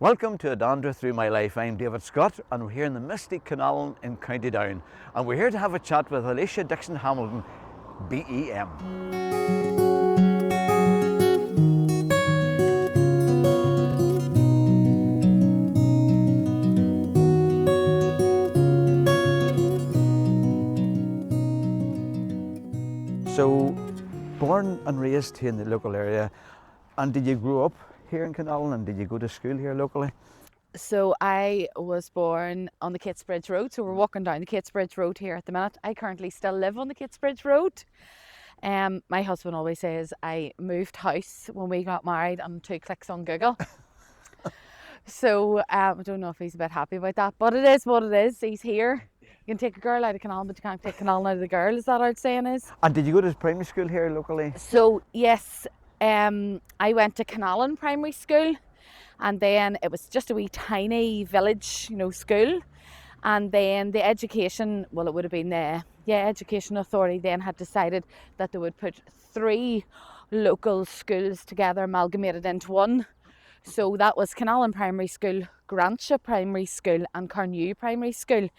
Welcome to A Dander Through My Life. I'm David Scott and we're here in the misty Kinallen in County Down, and we're here to have a chat with Alicia Dickson Hamilton, BEM. So, born and raised here in the local area, and did you grow up here in Kinallen and did you go to school here locally? So I was born on the Kingsbridge Road, so we're walking down the Kingsbridge Road here at the minute. I currently still live on the Kingsbridge Road. My husband always says I moved house when we got married and 2 clicks on Google. So I don't know if he's a bit happy about that, but it is what it is. He's here. You can take a girl out of Kinallen, but you can't take Kinallen out of the girl, is that our saying is? And did you go to primary school here locally? So yes, I went to Kinallen Primary School, and then it was just a wee tiny village, school. And then the education, well, it would have been the Education Authority then had decided that they would put 3 local schools together, amalgamated into one. So that was Kinallen Primary School, Grantia Primary School and Carnew Primary School.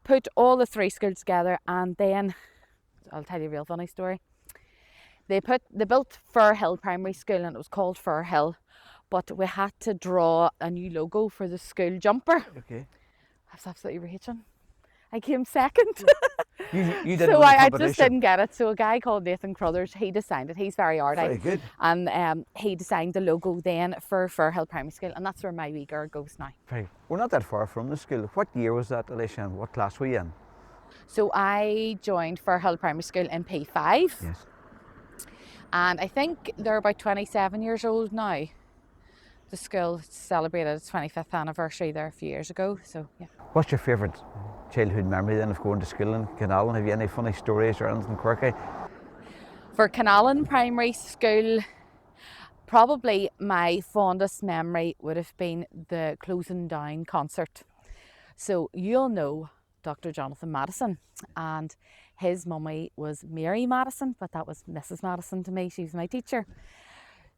Put all the 3 schools together, and then I'll tell you a real funny story. They built Fir Hill Primary School, and it was called Fir Hill, but we had to draw a new logo for the school jumper. Okay. I was absolutely raging. I came second. You didn't So win the I just competition. didn't get it. So a guy called Nathan Crothers, he designed it. He's very arty. Very good. And he designed the logo then for Fir Hill Primary School, and that's where my wee girl goes now. Very. We're not that far from the school. What year was that, Alicia, and what class were you in? So I joined Fir Hill Primary School in P5. Yes. And I think they're about 27 years old now. The school celebrated its 25th anniversary there a few years ago, so yeah. What's your favourite childhood memory then of going to school in Kinallen? Have you any funny stories or anything quirky? For Kinallen Primary School, probably my fondest memory would have been the closing down concert. So you'll know Dr. Jonathan Madison, and his mummy was Mary Madison, but that was Mrs. Madison to me. She was my teacher.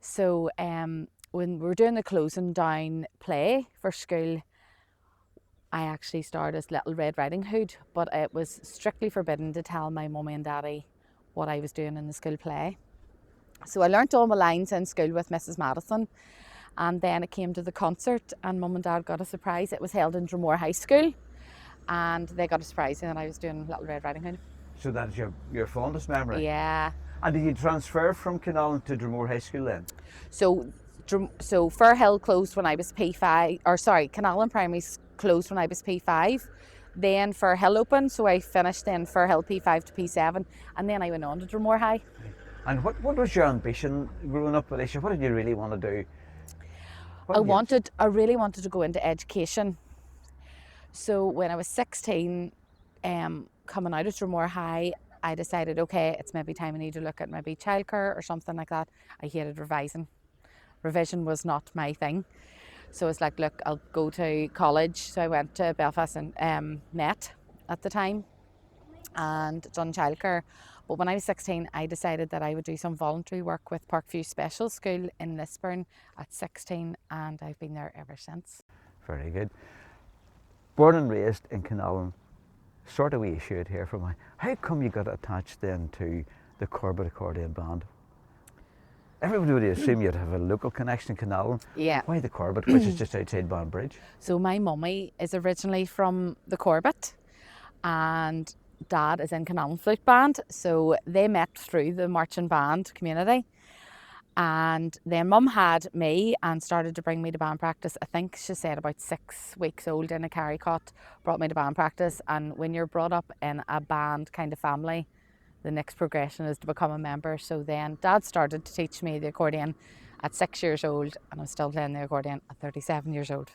So when we were doing the closing down play for school, I actually starred as Little Red Riding Hood, but it was strictly forbidden to tell my mummy and daddy what I was doing in the school play. So I learnt all my lines in school with Mrs. Madison, and then it came to the concert and mum and dad got a surprise. It was held in Dromore High School, and they got a surprise that I was doing Little Red Riding Hood. So that's your fondest memory? Yeah. And did you transfer from Kinallen to Dromore High School then? So Fir Hill closed when I was P5, Kinallen Primary closed when I was P5. Then Fir Hill opened, so I finished then Fir Hill P5 to P7, and then I went on to Dromore High. And what was your ambition growing up, Alicia? What did you really want to do? I really wanted to go into education. So when I was 16, coming out of Dromore High, I decided, okay, it's maybe time I need to look at maybe childcare or something like that. I hated revising. Revision was not my thing. So it's like, look, I'll go to college. So I went to Belfast and Met at the time and done childcare. But when I was 16, I decided that I would do some voluntary work with Parkview Special School in Lisburn at 16, and I've been there ever since. Very good. Born and raised in Kinallen, sort of wee issue here from me. How come you got attached then to the Corbett Accordion Band? Everybody would assume you'd have a local connection in Kinallen. Yeah. Why the Corbett, which is just outside Banbridge? So my mummy is originally from the Corbett, and dad is in Kinallen Flute Band. So they met through the marching band community. And then mum had me and started to bring me to band practice. I think she said about 6 weeks old in a carry cot, brought me to band practice. And when you're brought up in a band kind of family, the next progression is to become a member. So then dad started to teach me the accordion at 6 years old, and I'm still playing the accordion at 37 years old.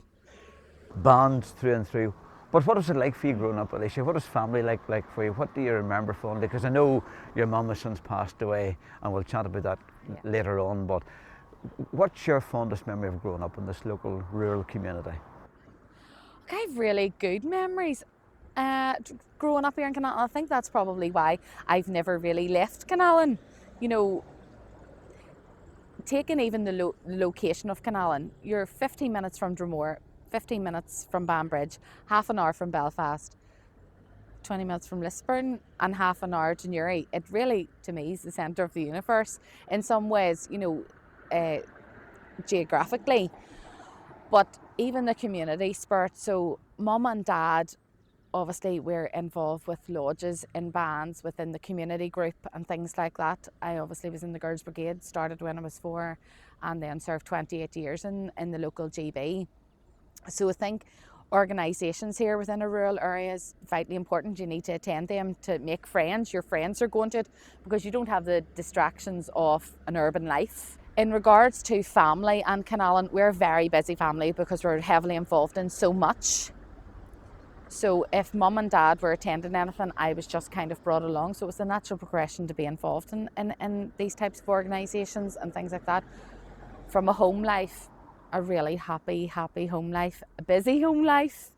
Bands through and through. But what was it like for you growing up, Alicia? What was family like for you? What do you remember fondly? Because I know your mum has since passed away, and we'll chat about that later on, but what's your fondest memory of growing up in this local rural community? I have really good memories. Growing up here in Kinallen, I think that's probably why I've never really left Kinallen. taking even the location of Kinallen, you're 15 minutes from Dromore, 15 minutes from Banbridge, half an hour from Belfast, 20 minutes from Lisburn, and half an hour to Newry. It really, to me, is the centre of the universe in some ways, geographically. But even the community spirit, so mum and dad, obviously we're involved with lodges and bands within the community group and things like that. I obviously was in the Girls Brigade, started when I was 4, and then served 28 years in the local GB. So I think organisations here within a rural area is vitally important. You need to attend them to make friends. Your friends are going to it because you don't have the distractions of an urban life. In regards to family and Kinallen, we're a very busy family because we're heavily involved in so much. So if mum and dad were attending anything, I was just kind of brought along. So it was a natural progression to be involved in these types of organisations and things like that. From a home life, a really happy home life, a busy home life,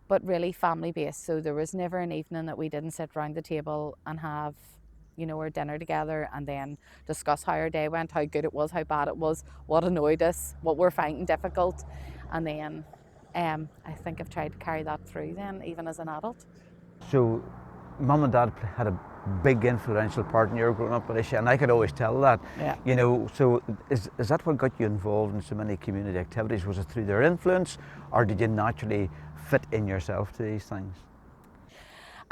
but really family based. So there was never an evening that we didn't sit round the table and have, our dinner together and then discuss how our day went, how good it was, how bad it was, what annoyed us, what we're finding difficult. And then I think I've tried to carry that through then, even as an adult. So, mum and dad had a big influential part in your growing up, Alicia, and I could always tell that. Yeah. So is that what got you involved in so many community activities? Was it through their influence, or did you naturally fit in yourself to these things?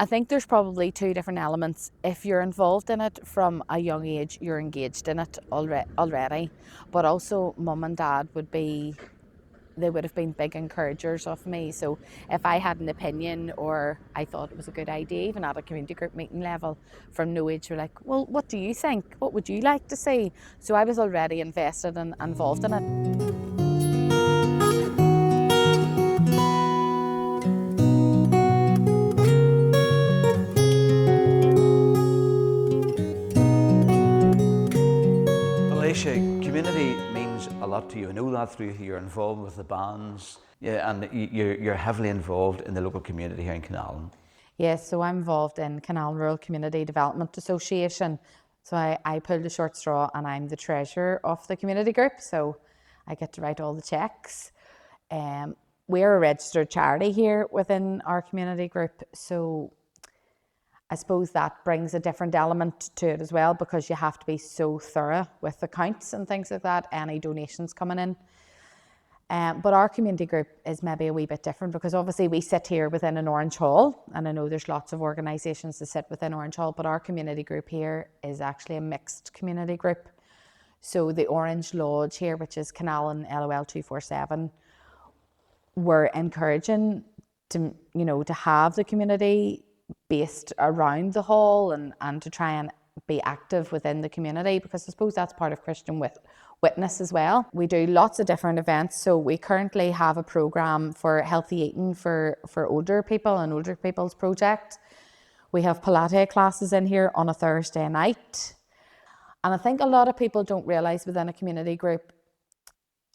I think there's probably two different elements. If you're involved in it from a young age, you're engaged in it already. But also, mum and dad would have been big encouragers of me. So if I had an opinion or I thought it was a good idea, even at a community group meeting level, from no age, were like, well, what do you think? What would you like to see? So I was already invested and involved in it. Alicia, community means a lot to you. I know that through your involvement with the bands, yeah, and you're heavily involved in the local community here in Kinallen. Yes, so I'm involved in Kinallen Rural Community Development Association. So I pulled the short straw and I'm the treasurer of the community group. So I get to write all the checks. We're a registered charity here within our community group. So I suppose that brings a different element to it as well because you have to be so thorough with accounts and things like that, any donations coming in. But our community group is maybe a wee bit different because obviously we sit here within an Orange Hall, and I know there's lots of organisations that sit within Orange Hall, but our community group here is actually a mixed community group. So the Orange Lodge here, which is Kinallen LOL 247, we're encouraging to have the community based around the hall and to try and be active within the community because I suppose that's part of Christian witness as well. We do lots of different events. So we currently have a programme for healthy eating for older people and older people's project. We have Pilates classes in here on a Thursday night. And I think a lot of people don't realise within a community group,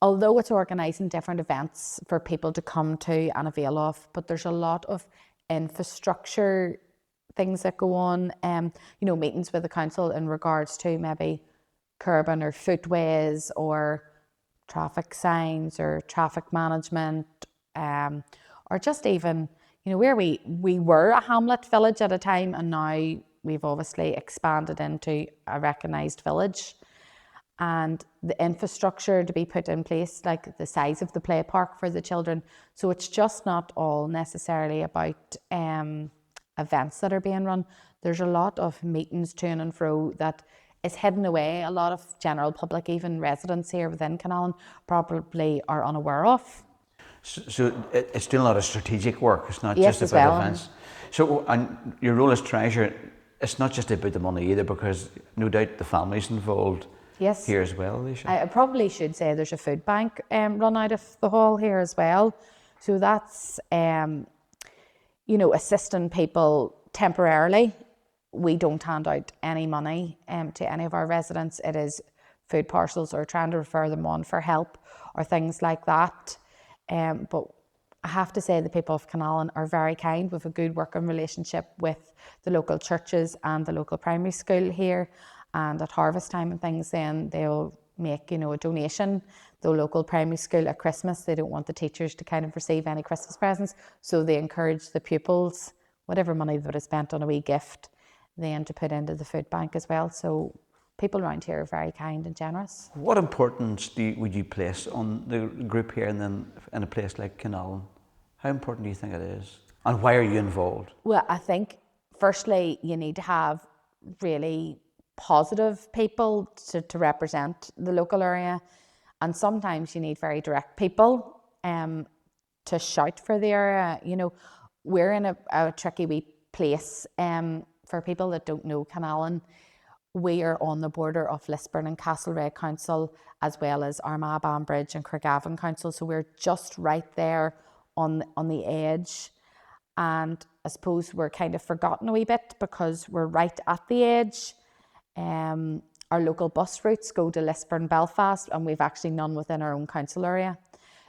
although it's organising different events for people to come to and avail of, but there's a lot of infrastructure things that go on, meetings with the council in regards to maybe curbing or footways or traffic signs or traffic management, or just even, where we were a hamlet village at a time and now we've obviously expanded into a recognised village. And the infrastructure to be put in place, like the size of the play park for the children. So it's just not all necessarily about events that are being run. There's a lot of meetings to and fro that is hidden away. A lot of general public, even residents here within Kinallen, probably are unaware of. So it's doing a lot of strategic work. It's not Yes, just about well. events. So, and your role as treasurer, it's not just about the money either, because no doubt the family's involved. Yes. Here as well, Alicia. I probably should say there's a food bank run out of the hall here as well. So that's, assisting people temporarily. We don't hand out any money to any of our residents. It is food parcels or trying to refer them on for help or things like that. But I have to say the people of Kinallen are very kind. We have a good working relationship with the local churches and the local primary school here. And at harvest time and things, then they'll make, a donation. The local primary school at Christmas, they don't want the teachers to kind of receive any Christmas presents, so they encourage the pupils, whatever money they would have spent on a wee gift, then to put into the food bank as well. So people around here are very kind and generous. What importance would you place on the group here and then in a place like Kinallen? How important do you think it is? And why are you involved? Well, I think firstly, you need to have really positive people to represent the local area. And sometimes you need very direct people to shout for the area. We're in a tricky wee place. For people that don't know Kinallen, we are on the border of Lisburn and Castlereagh Council, as well as Armagh, Banbridge and Craigavon Council. So we're just right there on the edge. And I suppose we're kind of forgotten a wee bit because we're right at the edge. Our local bus routes go to Lisburn, Belfast, and we've actually none within our own council area.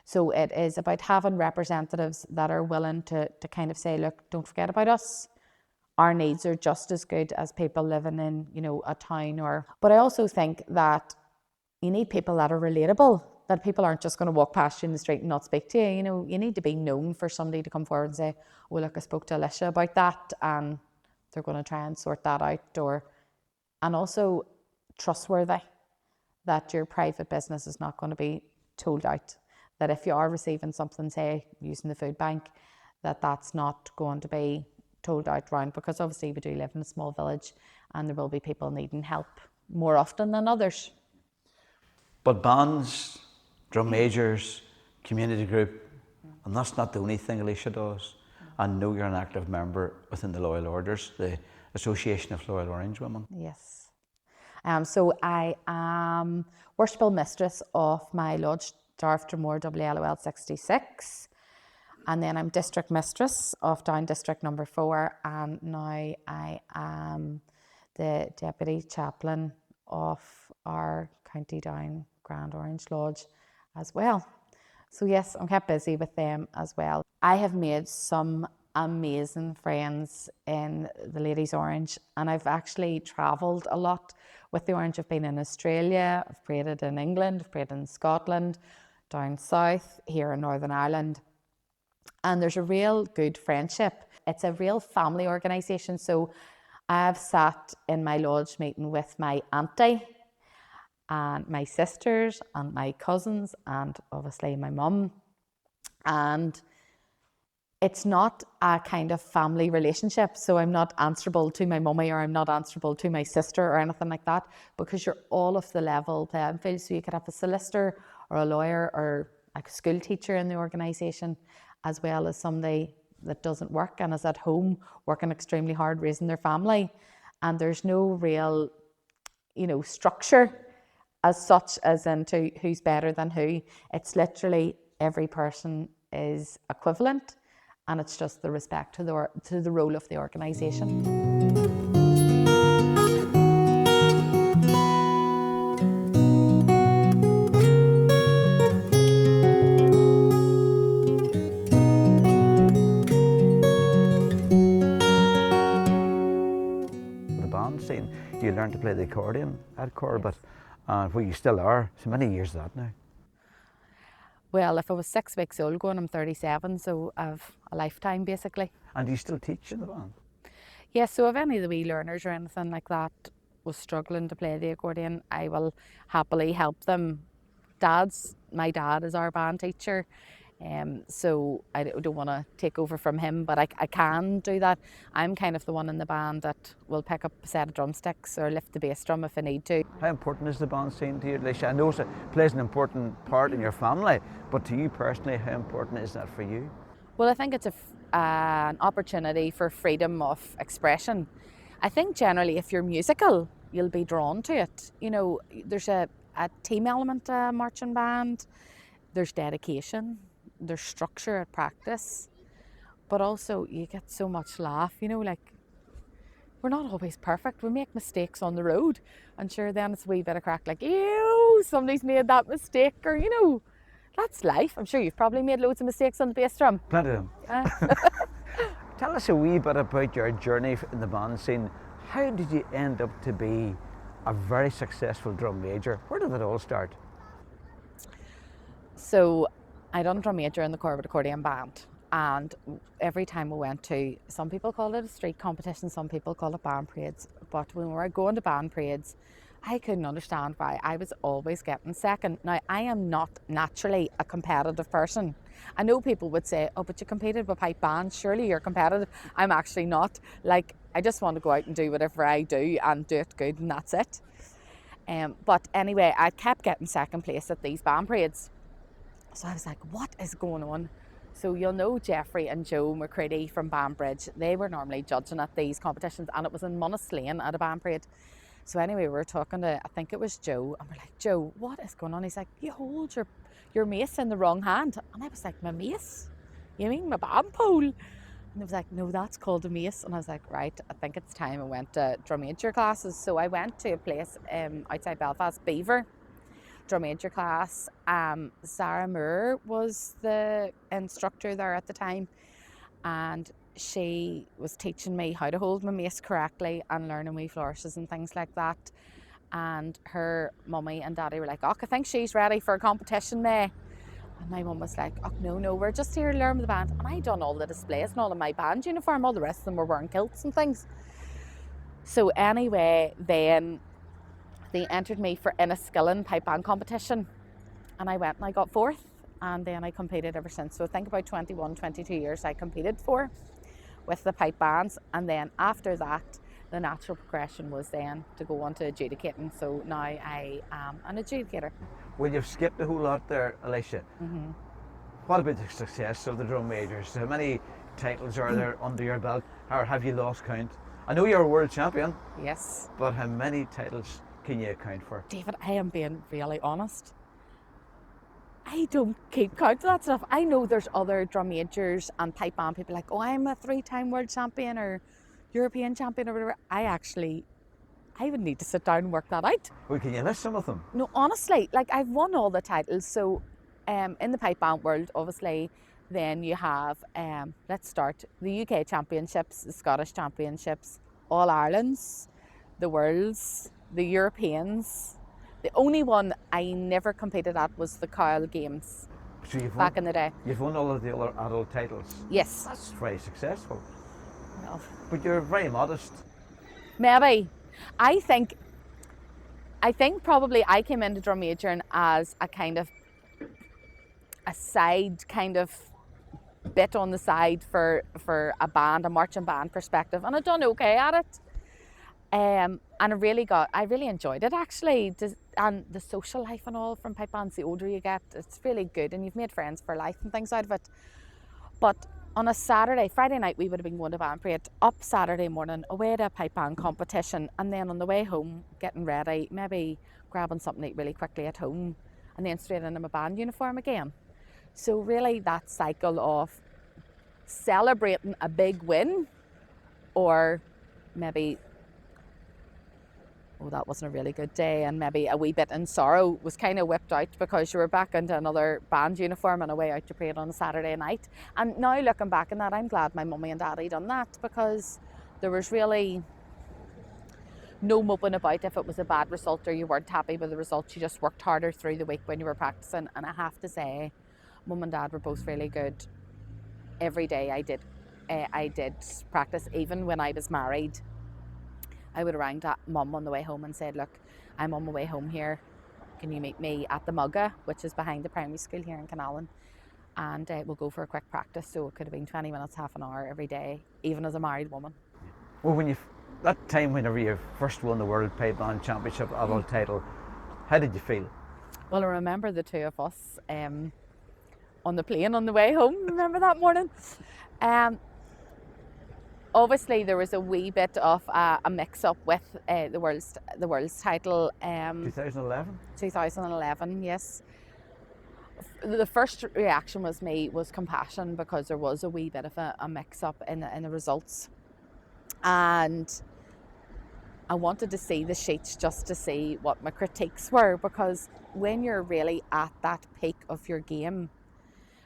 So it is about having representatives that are willing to kind of say, look, don't forget about us. Our needs are just as good as people living in, a town. But I also think that you need people that are relatable, that people aren't just going to walk past you in the street and not speak to you. You need to be known for somebody to come forward and say, oh, look, I spoke to Alicia about that, and they're going to try and sort that out. And also trustworthy, that your private business is not going to be told out, that if you are receiving something, say, using the food bank, that's not going to be told out round, because obviously we do live in a small village and there will be people needing help more often than others. But bands, drum majors, community group, and that's not the only thing Alicia does. I know you're an active member within the Loyal Orders, the Association of Loyal Orange Women. Yes. So I am worshipful mistress of my lodge, Darftermore WLOL 66. And then I'm district mistress of Down District number 4. And now I am the deputy chaplain of our County Down Grand Orange Lodge as well. So yes, I'm kept busy with them as well. I have made some amazing friends in the Ladies Orange, and I've actually travelled a lot with the Orange. I've been in Australia, I've prayed in England, I've prayed in Scotland, down south, here in Northern Ireland. And there's a real good friendship. It's a real family organisation. So I've sat in my lodge meeting with my auntie and my sisters and my cousins and obviously my mum. And it's not a kind of family relationship. So I'm not answerable to my mummy, or I'm not answerable to my sister or anything like that, because you're all of the level playing field. So you could have a solicitor or a lawyer or a school teacher in the organisation, as well as somebody that doesn't work and is at home working extremely hard raising their family. And there's no real, structure as such as into who's better than who. It's literally every person is equivalent, and it's just the respect to the role of the organisation. Scene, you learn to play the accordion at Cor, but well, you still are. So many years of that now. Well, if I was 6 weeks old going, I'm 37, so I've a lifetime basically. And do you still teach in the band? Yes, so if any of the wee learners or anything like that was struggling to play the accordion, I will happily help them. My dad is our band teacher. So I don't want to take over from him, but I can do that. I'm kind of the one in the band that will pick up a set of drumsticks or lift the bass drum if I need to. How important is the band scene to you, Alicia? I know it plays an important part in your family, but to you personally, how important is that for you? Well, I think it's an opportunity for freedom of expression. I think generally if you're musical, you'll be drawn to it. There's a team element to a marching band, there's dedication, there's structure at practice, but also you get so much laugh, like we're not always perfect. We make mistakes on the road, and sure, then it's a wee bit of crack, like, ew, somebody's made that mistake, or that's life. I'm sure you've probably made loads of mistakes on the bass drum. Plenty of them. Tell us a wee bit about your journey in the band scene. How did you end up to be a very successful drum major. Where did it all start? So I done drum major in the Corbett Accordion Band, and every time we went to, some people call it a street competition, some people call it band parades, but when we were going to band parades, I couldn't understand why I was always getting second. Now, I am not naturally a competitive person. I know people would say, oh, but you competed with pipe bands, surely you're competitive. I'm actually not. Like, I just want to go out and do whatever I do and do it good, and that's it. But anyway, I kept getting second place at these band parades. So I was like, what is going on? So you'll know Jeffrey and Joe McCready from Banbridge. They were normally judging at these competitions, and it was in Monaslane at a band parade. So anyway, we were talking to, I think it was Joe, and we're like, Joe, what is going on? He's like, you hold your mace in the wrong hand. And I was like, my mace? You mean my band pole? And he was like, no, that's called a mace. And I was like, right, I think it's time I went to drum major classes. So I went to a place outside Belfast, Beaver, drum major class. Sarah Moore was the instructor there at the time, and she was teaching me how to hold my mace correctly and learning wee flourishes and things like that. And her mummy and daddy were like, oh, I think she's ready for a competition, May. And my mum was like, oh, no, we're just here to learn the band. And I done all the displays and all in my band uniform. All the rest of them were wearing kilts and things. So anyway, then they entered me for Inniskillen pipe band competition, and I went and I got fourth, and then I competed ever since. So I think about 21, 22 years I competed for with the pipe bands, and then after that the natural progression was then to go on to adjudicating. So now I am an adjudicator. Well, you've skipped a whole lot there, Alicia. Mm-hmm. What about the success of the drum majors? How many titles are there under your belt, or have you lost count? I know you're a world champion. Yes. But how many titles can you account for? David, I am being really honest. I don't keep count of that stuff. I know there's other drum majors and pipe band people like, oh, I'm a 3-time world champion or European champion or whatever. I would need to sit down and work that out. Well, can you list some of them? No, honestly, like I've won all the titles. So in the pipe band world, obviously, then you have, let's start, the UK championships, the Scottish championships, All Irelands, the Worlds, the Europeans. The only one I never competed at was the Kyle Games, so back in the day. You've won all of the other adult titles? Yes. That's very successful. Well, but you're very modest. Maybe. I think probably I came into drum majoring as a kind of a side kind of bit on the side for a band, a marching band perspective, and I've done okay at it. And I really enjoyed it actually, and the social life and all from pipe bands. The older you get, it's really good, and you've made friends for life and things out of it. But on a Friday night, we would have been going to band parade, up Saturday morning, away to a pipe band competition, and then on the way home, getting ready, maybe grabbing something to eat really quickly at home, and then straight into my band uniform again. So really that cycle of celebrating a big win, or maybe, oh, that wasn't a really good day, and maybe a wee bit in sorrow, was kind of whipped out because you were back into another band uniform and away out to parade on a Saturday night. And now looking back on that, I'm glad my mummy and daddy done that, because there was really no moping about if it was a bad result or you weren't happy with the results. You just worked harder through the week when you were practicing. And I have to say, mum and dad were both really good. Every day I did practice, even when I was married. I would have rang mum on the way home and said, look, I'm on my way home here. Can you meet me at the Mugga, which is behind the primary school here in Kinallen? And we'll go for a quick practice. So it could have been 20 minutes, half an hour every day, even as a married woman. Well, that time whenever you first won the World Pipe Band Championship adult title, how did you feel? Well, I remember the two of us on the plane on the way home. Remember that morning? Obviously, there was a wee bit of a mix-up with the world's title. 2011? 2011, yes. The first reaction was compassion, because there was a wee bit of a mix-up in the results. And I wanted to see the sheets just to see what my critiques were, because when you're really at that peak of your game,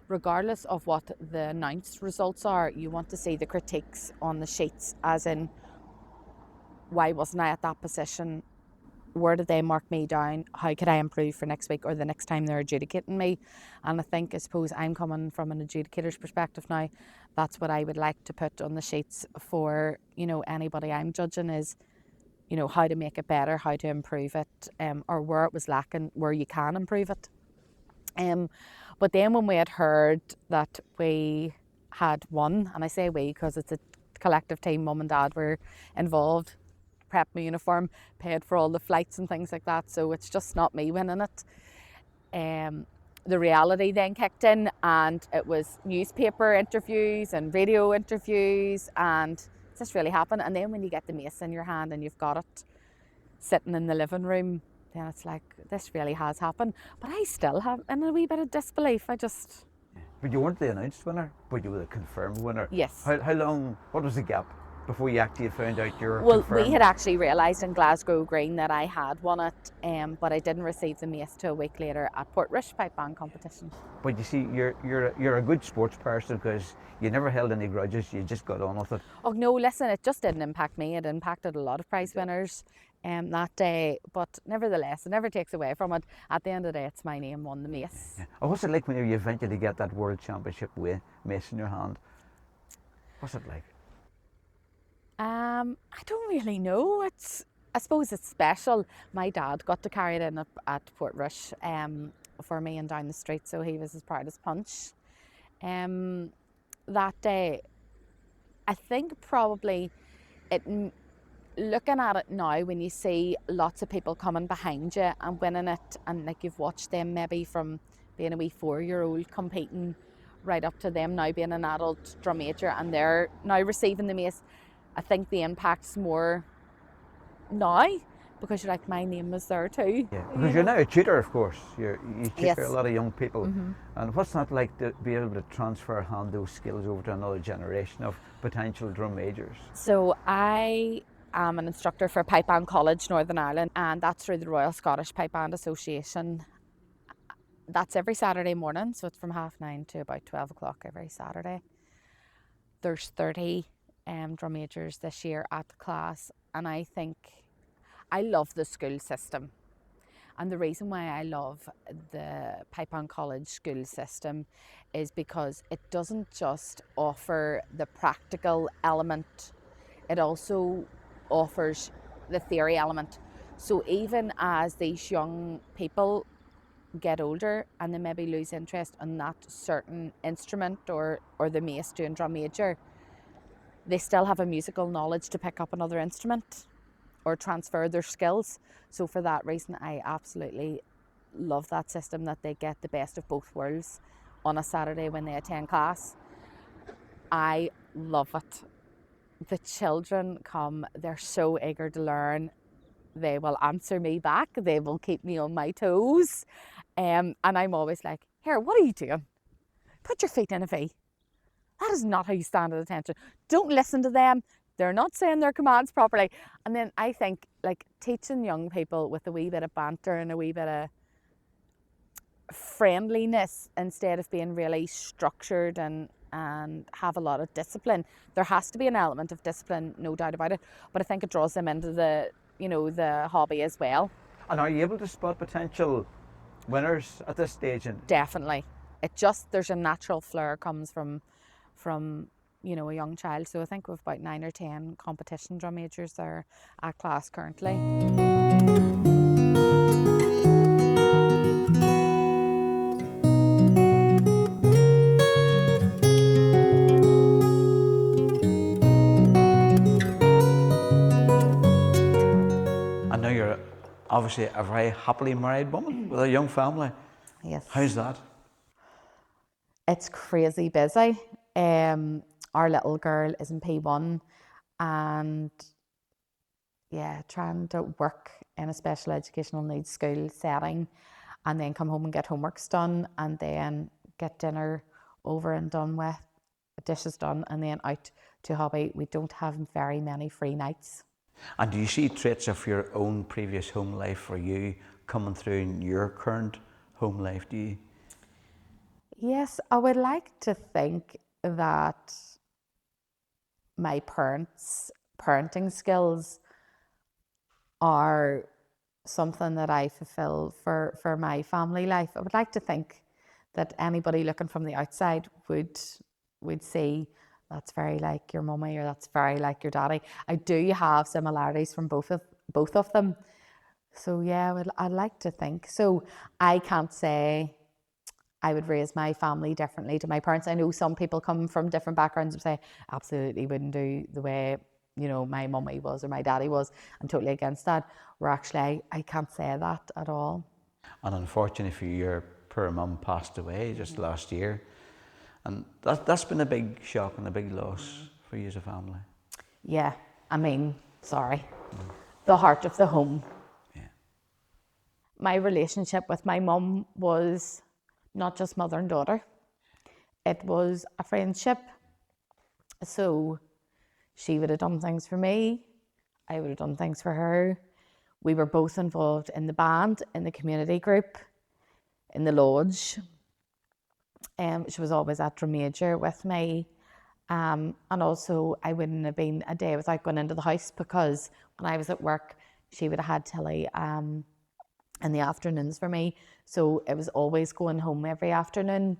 regardless of what the announced results are, you want to see the critiques on the sheets, as in, why wasn't I at that position? where did they mark me down? How could I improve for next week or the next time they're adjudicating me? And I suppose I'm coming from an adjudicator's perspective now. That's what I would like to put on the sheets for, anybody I'm judging is, how to make it better, how to improve it, or where it was lacking, where you can improve it. But then when we had heard that we had won, and I say we because it's a collective team, mum and dad were involved, prepped my uniform, paid for all the flights and things like that, so it's just not me winning it. The reality then kicked in, and it was newspaper interviews and radio interviews, and is this really happened? And then when you get the mace in your hand and you've got it sitting in the living room, then it's like, this really has happened. But I still have in a wee bit of disbelief. But you weren't the announced winner, but you were the confirmed winner. Yes. How long, what was the gap before you actually found out you were Well, confirmed? we had actually realised in Glasgow Green that I had won it, but I didn't receive the mace till a week later at Portrush pipe band competition. But you see, you're a good sports person because you never held any grudges, you just got on with it. Oh no, listen, it just didn't impact me. It impacted a lot of prize winners that day, but nevertheless, it never takes away from it. At the end of the day, it's my name won the mace. Yeah. And what's it like when you eventually get that World Championship mace in your hand? What's it like? I don't really know. I suppose it's special. My dad got to carry it in at Portrush for me and down the street, so he was as proud as punch. That day, I think probably looking at it now, when you see lots of people coming behind you and winning it, and like you've watched them maybe from being a wee 4-year-old competing right up to them now being an adult drum major, and they're now receiving the mace. I think the impact's more now because you're like, my name was there too. Yeah, because you're now a tutor, of course. You tutor Yes. a lot of young people. And what's that like to be able to transfer hand those skills over to another generation of potential drum majors? So I am an instructor for Pipe Band College, Northern Ireland, and that's through the Royal Scottish Pipe Band Association. That's every Saturday morning, so it's from 9:30 to about 12 o'clock every Saturday. There's 30 drum majors this year at the class, and I think I love the school system. And the reason why I love the Pipe Band College school system is because it doesn't just offer the practical element, it also offers the theory element. So even as these young people get older and they maybe lose interest in that certain instrument or the mace doing drum major, they still have a musical knowledge to pick up another instrument or transfer their skills. So for that reason, I absolutely love that system, that they get the best of both worlds on a Saturday when they attend class. I love it. The children come, they're so eager to learn. They will answer me back. They will keep me on my toes. And I'm always like, here, what are you doing? Put your feet in a V. That is not how you stand at attention. Don't listen to them. They're not saying their commands properly. And then I think like teaching young people with a wee bit of banter and a wee bit of friendliness instead of being really structured and have a lot of discipline. There has to be an element of discipline, no doubt about it. But I think it draws them into the hobby as well. And are you able to spot potential winners at this stage? Definitely. There's a natural flair comes from a young child. So I think we've about 9 or 10 competition drum majors there at class currently. And now you're obviously a very happily married woman with a young family. Yes. How's that? It's crazy busy. Our little girl is in P1 and trying to work in a special educational needs school setting and then come home and get homeworks done and then get dinner over and done with, dishes done, and then out to hobby. We don't have very many free nights. And do you see traits of your own previous home life for you coming through in your current home life? Do you? Yes, I would like to think that my parents' parenting skills are something that I fulfill for my family life. I would like to think that anybody looking from the outside would see that's very like your mummy or that's very like your daddy. I do have similarities from both of them. So yeah, I'd like to think. So I can't say I would raise my family differently to my parents. I know some people come from different backgrounds and say absolutely wouldn't do the way my mummy was or my daddy was. I'm totally against that. Where actually I can't say that at all. And unfortunately for you, your poor mum passed away just last year. And that's been a big shock and a big loss for you as a family. Yeah, I mean, sorry. The heart of the home. Yeah. My relationship with my mum was not just mother and daughter. It was a friendship. So she would have done things for me. I would have done things for her. We were both involved in the band, in the community group, in the lodge. She was always at Drum Major with me. And also, I wouldn't have been a day without going into the house because when I was at work, she would have had Tilly in the afternoons for me. So it was always going home every afternoon.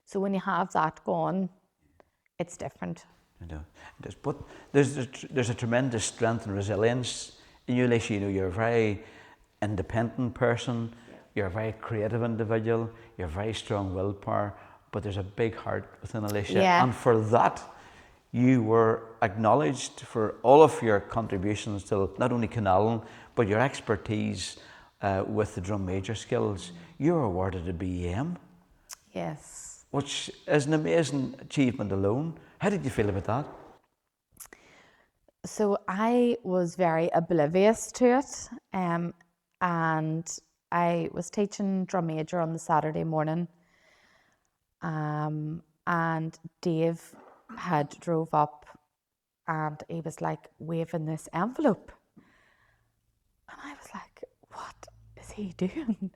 So when you have that gone, it's different. I know it is. But there's a tremendous strength and resilience in you, Alicia. You're a very independent person. You're a very creative individual. You're a very strong willpower. But there's a big heart within Alicia. Yeah. And for that, you were acknowledged for all of your contributions to not only Kinallen, but your expertise with the drum major skills. You were awarded a BEM. Yes. Which is an amazing achievement alone. How did you feel about that? So I was very oblivious to it, and I was teaching drum major on the Saturday morning, and Dave had drove up, and he was like waving this envelope, and I was like, "What is he doing?"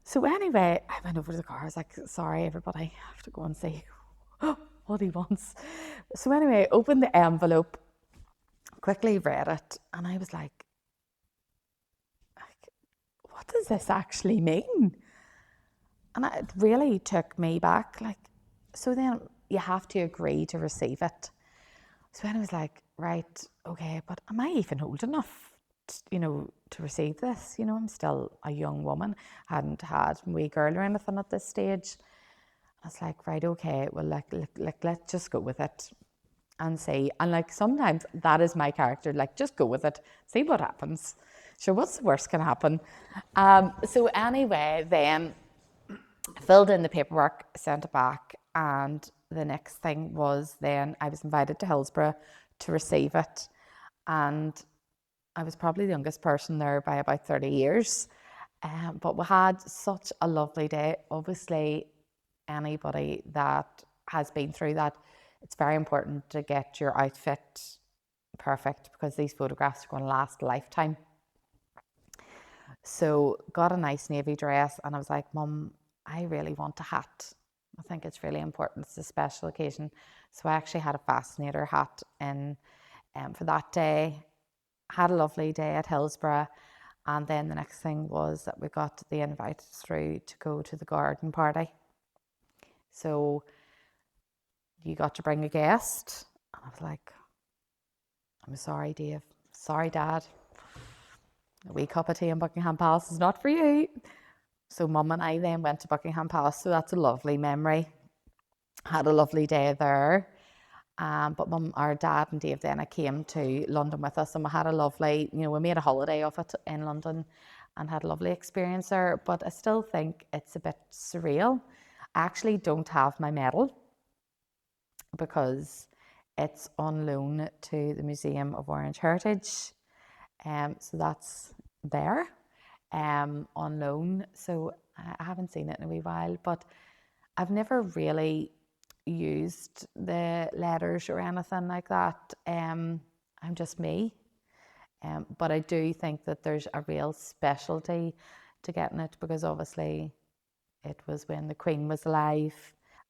So anyway, I went over to the car. I was like, "Sorry, everybody, I have to go and see what he wants." So anyway, opened the envelope, quickly read it, and I was like, what does this actually mean? And it really took me back. Like, so then you have to agree to receive it. So then I was like, right, okay, but am I even old enough, to receive this? I'm still a young woman, hadn't had a wee girl or anything at this stage. I was like, right, okay, well, let's just go with it and see. And like sometimes that is my character, like just go with it, see what happens. Sure, what's the worst can happen? So anyway, then filled in the paperwork, sent it back, and the next thing was then I was invited to Hillsborough to receive it, and I was probably the youngest person there by about 30 years. But we had such a lovely day. Obviously, anybody that has been through that, it's very important to get your outfit perfect because these photographs are going to last a lifetime. So got a nice navy dress and I was like, Mum, I really want a hat. I think it's really important. It's a special occasion. So I actually had a fascinator hat in for that day. Had a lovely day at Hillsborough. And then the next thing was that we got the invite through to go to the garden party. So you got to bring a guest. And I was like, I'm sorry, Dave. Sorry, Dad. A wee cup of tea in Buckingham Palace is not for you. So Mum and I then went to Buckingham Palace. So that's a lovely memory. Had a lovely day there. But Mum, our Dad and Dave then came to London with us and we had a lovely, we made a holiday of it in London and had a lovely experience there. But I still think it's a bit surreal. I actually don't have my medal because it's on loan to the Museum of Orange Heritage. So that's there on loan. So I haven't seen it in a wee while, but I've never really used the letters or anything like that. I'm just me. But I do think that there's a real specialty to getting it because obviously it was when the Queen was alive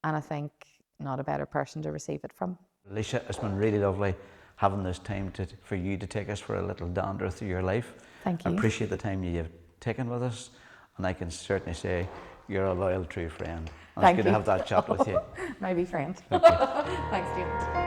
and I think not a better person to receive it from. Alicia, it's been really lovely having this time for you to take us for a little dander through your life. Thank I you. appreciate the time you've taken with us, and I can certainly say you're a loyal, true friend. And Thank it's good you. to have that chat with you. Maybe friend. Thank you. Thanks, James.